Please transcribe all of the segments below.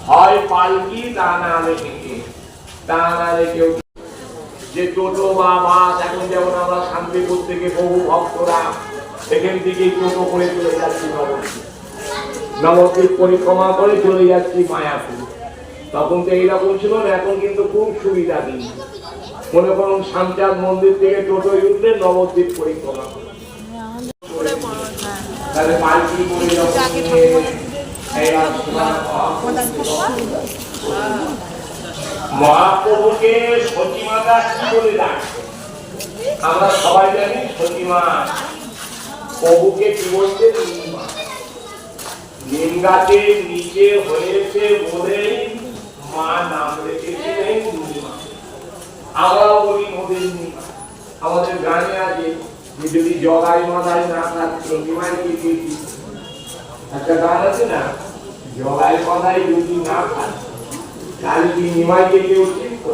হয় পালকি তা না রেখে তা না রেখেও যে টোটো বা বাস এখন যেমন আমরা শান্তিপুর থেকে বহু ভক্তরা এখান থেকে টোটো করে চলে যাচ্ছি নবদ্বীপ পরিক্রমা করে চলে যাচ্ছি মায়াপুর। তখন তো এইরকম ছিল না, এখন কিন্তু খুব সুবিধা দিন। মনে করুন শামচাঁদ মন্দির থেকে টোটোয় উঠলে নবদ্বীপ পরিক্রমা তাহলে পালকি করে মহাপ্রভুকে সতীমাতা কি বলে ডাকে? আমরা সবাই জানি সতীমা। প্রভুকে কি বলতে? নিম গাছের নিচে হয়েছে বলে মা নাম রেখেছিলেন নীলিমা। আমরাও বলি মোদের নীলিমা। আমাদের গানে আছে যে যদি জগাই মাদাই না থাকতো নিমাই কি একটা গান আছে না, জগাই মাদাই যদি না থাকতো তাহলে কি নিমাইকে কেউ চিনত?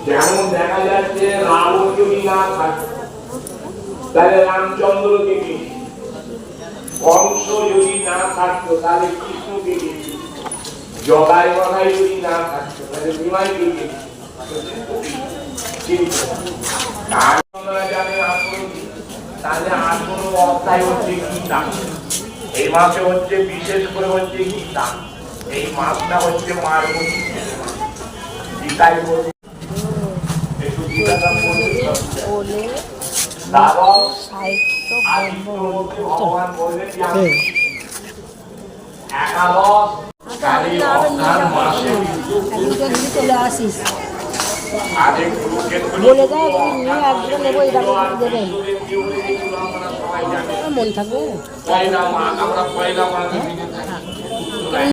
যেমন দেখা যাচ্ছে রাবণ যদি না থাকতো তাহলে রামচন্দ্রকে কে, কংস যদি না থাকতো তাহলে কৃষ্ণকে কে, জগাই মাদাই যদি না থাকতো তাহলে নিমাইকে কে চিনত? আপনারা জানেন আসল তাহলে আসল অধ্যায় হচ্ছে গীতা। এই মাসে হচ্ছে বিশেষ করে হচ্ছে গীতা। এই মাসটা হচ্ছে মার গীতায় বলি একটু গীতাটা পড়লে ভগবান বললেন যে আমি একাদশ মাসে চলে আসিস বলে দাও একজন নেবো এটা দেবেন মন থাকবে। পয়লা মাঘ আমরা পয়লা মাঘ